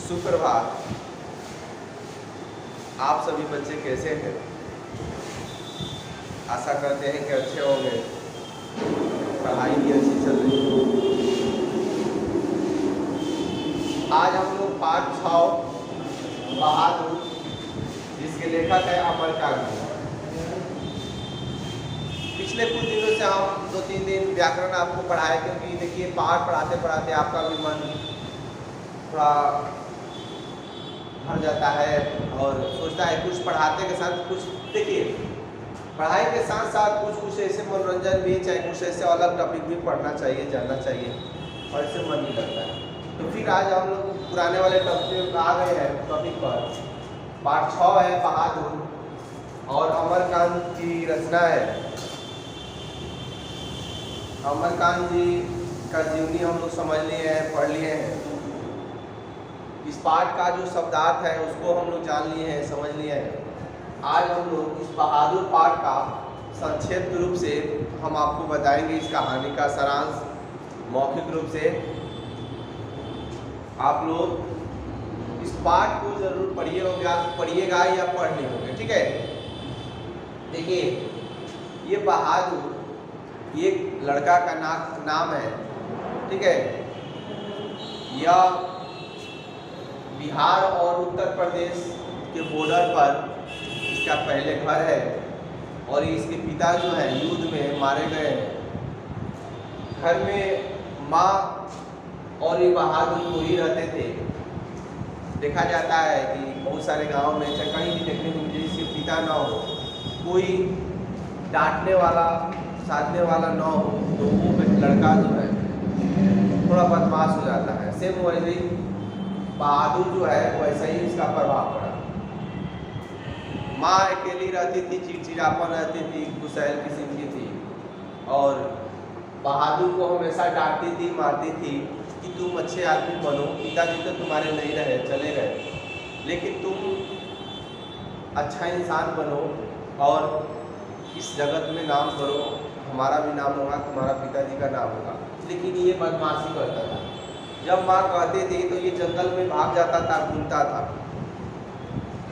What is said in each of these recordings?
सुप्रभात। आप सभी बच्चे कैसे हैं? आशा करते हैं कि अच्छे होंगे। पढ़ाई भी अच्छी चल रही है। आज हम लोग पाठ 6 बहादुर, जिसके लेखक है अमरकांत। पिछले कुछ दिनों से हम 2-3 दिन व्याकरण आपको पढ़ाए, क्योंकि देखिए पाठ पढ़ाते पढ़ाते आपका भी मन थोड़ा भर जाता है और सोचता है कुछ पढ़ाते के साथ कुछ, देखिए पढ़ाई के साथ साथ कुछ ऐसे मनोरंजन भी, चाहे कुछ ऐसे अलग टॉपिक भी पढ़ना चाहिए, जानना चाहिए, और इससे मन नहीं लगता है। तो फिर आज हम लोग पुराने वाले टॉपिक आ गए हैं टॉपिक पर। पाठ 6 है बहादुर और अमरकांत की रचना है। अमरकांत जी का जीवनी हम लोग समझ लिए हैं, पढ़ लिए हैं। इस पाठ का जो शब्दार्थ है उसको हम लोग जान लिए हैं, समझ लिए हैं। आज हम लोग इस बहादुर पाठ का संक्षिप्त रूप से हम आपको बताएंगे, इस कहानी का सारांश मौखिक रूप से। आप लोग इस पाठ को जरूर पढ़िएगा या पढ़ लिए होंगे, ठीक है। देखिए ये बहादुर एक लड़का का नाम है, ठीक है। यह बिहार और उत्तर प्रदेश के बॉर्डर पर इसका पहले घर है और इसके पिता जो है युद्ध में मारे गए हैं। घर में माँ और ये बहादुर को ही रहते थे। देखा जाता है कि बहुत सारे गांव में चाहे कहीं भी देखने को मिले, इसके पिता ना हो, कोई डांटने वाला साधने वाला ना हो, तो वो लड़का जो है थोड़ा बदमाश हो जाता है। सेम वैसे ही बहादुर जो है वैसा ही इसका प्रभाव पड़ा। माँ अकेली रहती थी, चिड़चिड़ापन रहती थी, गुस्सैल किस्म की थी, और बहादुर को हमेशा डांटती थी, मारती थी कि तुम अच्छे आदमी बनो, पिताजी तो तुम्हारे नहीं रहे, चले गए, लेकिन तुम अच्छा इंसान बनो और इस जगत में नाम करो, हमारा भी नाम होगा, तुम्हारा पिताजी का नाम होगा। लेकिन ये बदमाशी करता था। जब माँ कहती थी तो ये जंगल में भाग जाता था, घूमता था,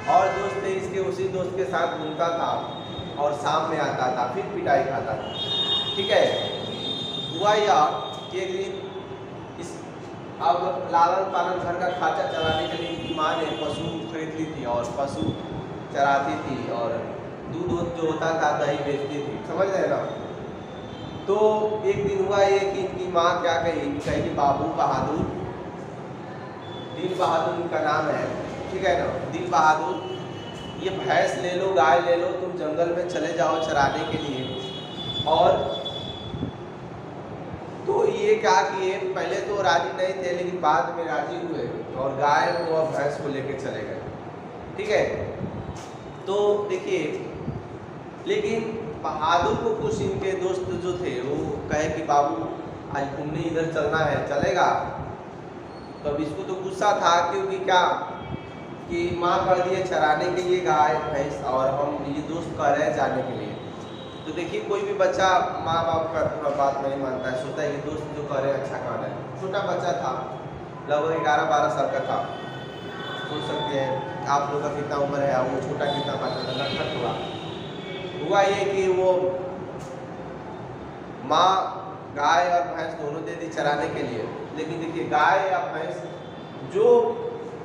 और दोस्त थे इसके, उसी दोस्त के साथ घूमता था और शाम में आता था, फिर पिटाई खाता था, ठीक है। हुआ या कि एक दिन इस अब लालन पालन घर का खर्चा चलाने के लिए इनकी माँ ने पशु खरीद ली थी और पशु चराती थी और दूध जो होता था दही बेचती थी, समझ रहे ना। तो एक दिन हुआ ये कि इनकी माँ क्या कही कि बाबू बहादुर, दिल बहादुर इनका नाम है, ठीक है ना, दिल बहादुर, ये भैंस ले लो, गाय ले लो, तुम जंगल में चले जाओ चराने के लिए। और तो ये क्या किए, पहले तो राजी नहीं थे, लेकिन बाद में राजी हुए और गाय को और भैंस को लेके चले गए, ठीक है। तो देखिए, लेकिन बहादुर को कुछ इनके दोस्त जो थे वो कहे कि बाबू आज घूमने इधर चलना है, चलेगा। तो अब इसको तो गुस्सा था, क्योंकि क्या कि माँ कर दिए चराने के लिए गाय भैंस और हम ये दोस्त कह रहे हैं जाने के लिए। तो देखिए कोई भी बच्चा माँ बाप का थोड़ा बात नहीं मानता है, सोचता है कि दोस्त जो कह रहे हैं अच्छा कह रहे हैं। छोटा बच्चा था, लगभग 11-12 साल का था। सोच सकते हैं आप लोग का कितना उम्र है, वो छोटा कितना बच्चा था, नटखट हुआ ये कि वो माँ गाय और भैंस दोनों दे दी चराने के लिए। लेकिन देखिए गाय या भैंस जो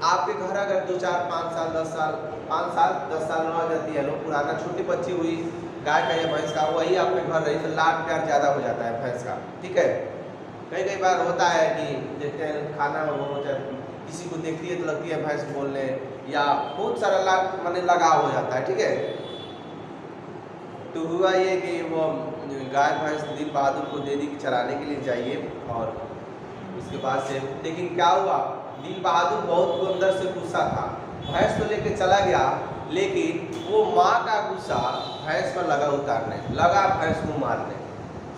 आपके घर अगर 2-4-5 साल 10 साल 5 साल 10 साल रह जाती है, लोग पुराना छोटी बच्ची हुई गाय का या भैंस का, वही आपके घर रही तो लाड प्यार ज़्यादा हो जाता है भैंस का, ठीक है। कई बार होता है कि देखते हैं खाना हो चाहे किसी को देखती है तो लगती है भैंस बोलने, या बहुत सारा लाड माने लगाव हो जाता है, ठीक है। तो हुआ ये कि वो गाय भैंस दिल बहादुर को दे दी कि चराने के लिए जाइए, और उसके बाद से लेकिन क्या हुआ, दिल बहादुर बहुत अंदर से गुस्सा था। भैंस तो लेके चला गया, लेकिन वो माँ का गुस्सा भैंस पर लगा उतारने, लगा भैंस को मारने,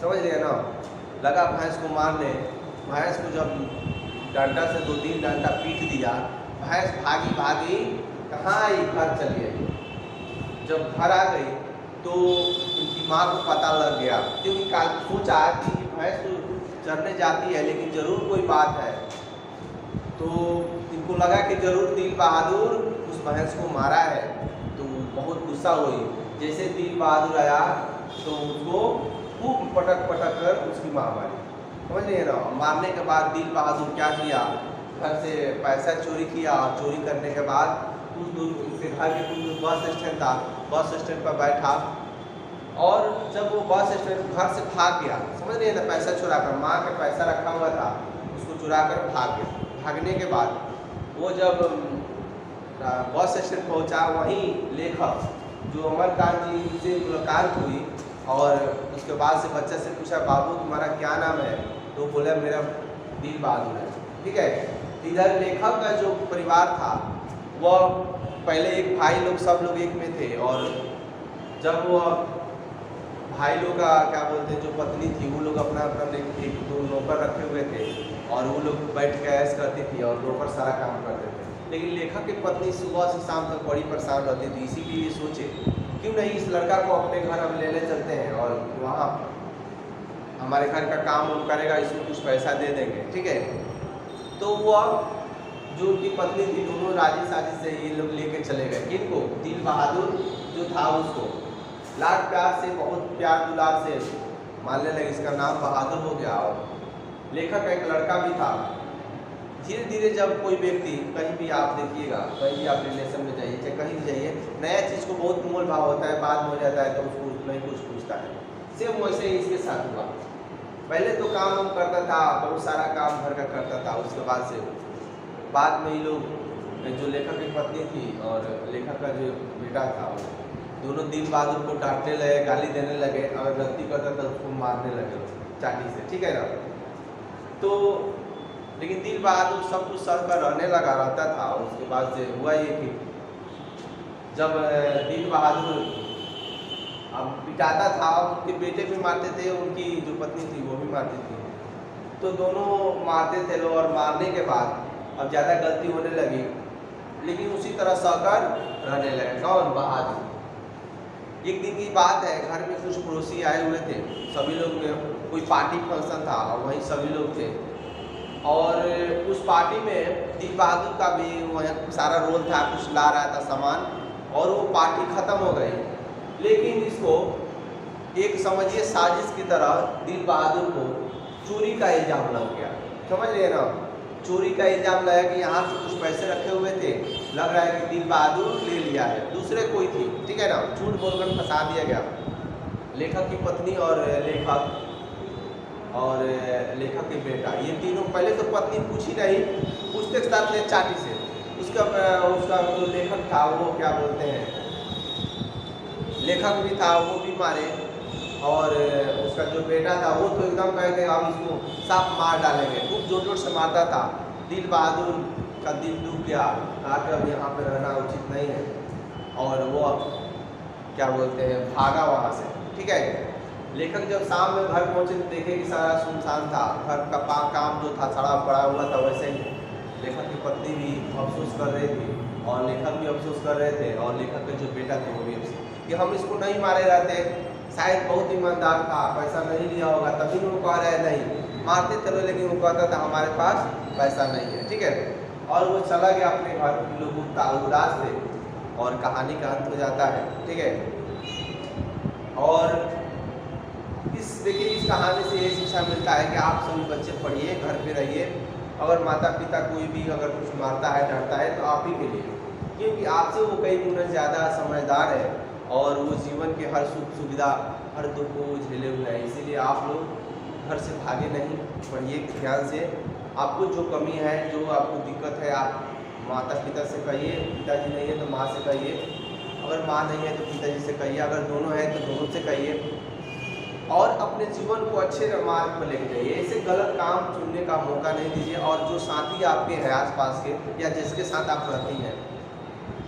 समझ रहे ना, लगा भैंस को मारने। भैंस को जब डंडा से 2-3 डंडा पीट दिया, भैंस भागी कहाँ आई, घर चली आई। जब घर आ गई तो उनकी माँ को पता लग गया, क्योंकि सोचा कि भैंस तो चरने जाती है लेकिन जरूर कोई बात है। तो तो इनको लगा कि जरूर दिल बहादुर उस भैंस को मारा है, तो बहुत गुस्सा हुई। जैसे दिल बहादुर आया तो उसको खूब पटक पटक कर उसकी माँ मारी, समझ नहीं ना। मारने के बाद दिल बहादुर क्या किया, घर से पैसा चोरी किया, और चोरी करने के बाद कुछ दूर से घर के कुछ दूर बस स्टैंड था, बस स्टैंड पर बैठा, और जब वो बस स्टैंड घर से भाग गया, समझ रहे हैं ना, पैसा चुरा कर, माँ का पैसा रखा हुआ था उसको चुरा कर भाग गया। भागने के बाद वो जब बस स्टैंड पहुंचा, वहीं लेखक जो अमरकांत जी से मुलाकात हुई, और उसके बाद से बच्चा से पूछा, बाबू तुम्हारा क्या नाम है, तो बोला मेरा दिल बहादुर है, ठीक है। इधर लेखक का जो परिवार था वह पहले एक भाई लोग सब लोग एक में थे, और जब वो भाई लोग का क्या बोलते हैं जो पत्नी थी, वो लोग अपना अपना एक दो नौकर रखे हुए थे, और वो लोग बैठ के ऐश करती थी और नौकर सारा काम करते थे। लेकिन लेखक की पत्नी सुबह से शाम तक बड़ी परेशान रहती थी, इसीलिए सोचे क्यों नहीं इस लड़का को अपने घर हम लेने चलते हैं, और वहाँ हमारे घर का काम हम करेगा, इसको कुछ पैसा दे देंगे, ठीक है। तो वो जो उनकी पत्नी थी, दोनों राजी साजी से ये लोग लेके चले गए। किनको, दिल बहादुर जो था उसको लाड प्यार से, बहुत प्यार दुलार से मानने लगे, इसका नाम बहादुर हो गया। और लेखक का एक लड़का भी था। धीरे धीरे जब कोई व्यक्ति, कहीं भी आप देखिएगा, कहीं भी आप रिलेशन में जाइए, चाहे कहीं भी जाइए, नया चीज़ को बहुत मोल भाव होता है, बाद में हो जाता है तो उसको नहीं कुछ पूछता है। सेम वैसे ही इसके साथ हुआ। पहले तो काम हम करता था, बहुत सारा काम घर का करता था, उसके बाद से बाद में ये लोग, जो लेखक की पत्नी थी और लेखक का जो बेटा था, दोनों दिल बहादुर को डांटने लगे, गाली देने लगे, अगर गलती करता था उसको मारने लगे चाटी से, ठीक है ना। तो लेकिन दिल बहादुर सब कुछ सह कर रहने लगा रहता था। उसके बाद से हुआ ये कि जब दिल बहादुर अब पिटाता था, उनके बेटे भी मारते थे, उनकी जो पत्नी थी वो भी मारती थी, तो दोनों मारते थे लोग। और मारने के बाद अब ज़्यादा गलती होने लगी, लेकिन उसी तरह सहकर रहने लगे। कौन, बहादुर। एक दिन की बात है, घर में कुछ पड़ोसी आए हुए थे, सभी लोग में कोई पार्टी फंक्शन था और वहीं सभी लोग थे, और उस पार्टी में दिल बहादुर का भी वह सारा रोल था, कुछ ला रहा था सामान, और वो पार्टी ख़त्म हो गई। लेकिन इसको एक समझिए साजिश की तरह दिल बहादुर को चोरी का इल्ज़ाम लग गया, समझ रहे ना। चोरी का इल्ज़ाम लगा कि यहाँ से कुछ पैसे रखे हुए थे, लग रहा है कि दिल बहादुर ले लिया है, दूसरे कोई थी, ठीक है ना। झूठ बोलकर फंसा दिया गया। लेखक की पत्नी और लेखक के बेटा, ये तीनों, पहले तो पत्नी पूछी नहीं, पूछते साथ ले चाटी से। उसका जो लेखक था वो क्या बोलते हैं, लेखक भी था, वो भी मारे, और उसका जो बेटा था वो तो एकदम कह के हम इसको साफ मार डालेंगे, खूब जोर जोर से मारता था। दिल बहादुर का दिल डूब गया, कहा कि अब यहाँ पर रहना उचित नहीं है, और वो क्या बोलते हैं भागा वहाँ से, ठीक है। लेखक जब शाम में घर पहुँचे तो देखे कि सारा सुनसान था, घर का काम जो था सारा पड़ा हुआ था वैसे ही। लेखक की पत्नी भी अफसोस कर रही थी, और लेखक भी अफसोस कर रहे थे, और लेखक के जो बेटा थे वो भी अफसोस कि हम इसको नहीं मारे रहते, शायद बहुत ईमानदार था, पैसा नहीं लिया होगा, तभी वो कह रहे नहीं, मारते चलो, लेकिन वो कहता था हमारे पास पैसा नहीं है, ठीक है। और वो चला गया अपने घर, लोग उदास थे, और कहानी का अंत हो जाता है, ठीक है। और देखिए इस कहानी से ये शिक्षा मिलता है कि आप सभी बच्चे पढ़िए, घर पे रहिए, अगर माता पिता कोई भी अगर कुछ मारता है डांटता है तो आप ही के लिए, क्योंकि आपसे वो कई गुना ज़्यादा समझदार है, और वो जीवन के हर सुख सुविधा, हर दुख को झेले हुए हैं। इसीलिए आप लोग घर से भागे नहीं, पढ़िए ध्यान से। आपको जो कमी है, जो आपको दिक्कत है, आप माता पिता से कहिए, पिताजी नहीं है तो माँ से कहिए, अगर माँ नहीं है तो पिताजी से कहिए, अगर दोनों हैं तो दोनों से कहिए, और अपने जीवन को अच्छे मार्ग पर लेके जाइए। ऐसे गलत काम चुनने का मौका नहीं दीजिए। और जो साथी आपके हैं आसपास के, या जिसके साथ आप रहती हैं,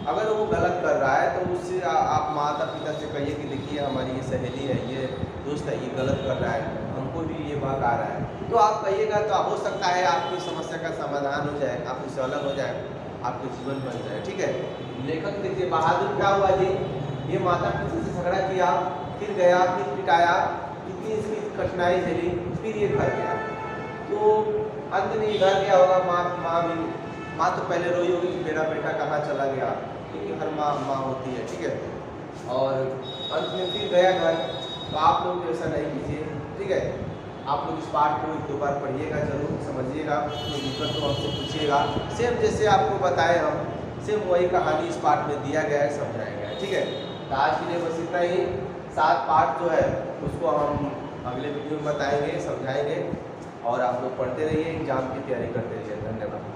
अगर वो गलत कर रहा है तो उससे आप माता पिता से कहिए कि देखिए हमारी ये सहेली है, ये दोस्त है, ये गलत कर रहा है, हमको भी ये बात आ रहा है। तो आप कहिएगा तो हो सकता है आपकी समस्या का समाधान हो जाए, आप इससे अलग हो जाए, आपके जीवन बन जाए, ठीक है। लेखक देखिए बहादुर क्या हुआ जी, ये माता पिता से झगड़ा किया, फिर गया, फिर पिटाया, कितनी इसकी कठिनाई झेली, फिर ये घर गया। तो अंत में घर गया होगा, माँ तो पहले रोई होगी कि मेरा बेटा कहाँ चला गया, क्योंकि हर माँ होती है, ठीक है। और अंत में फिर गया घर। तो आप लोग ऐसा नहीं कीजिए, ठीक है। आप लोग इस पाठ को 1-2 बार पढ़िएगा, जरूर समझिएगा, कोई दिक्कत तो हमसे पूछिएगा। सेम जैसे आपको बताए हम, सेम वही कहानी इस पाठ में दिया गया है, समझाया गया है, ठीक है। तो आज के लिए बस इतना ही। 7 पाठ जो है उसको हम अगले वीडियो में बताएंगे, समझाएंगे, और आप लोग पढ़ते रहिए, एग्जाम की तैयारी करते रहिए। धन्यवाद।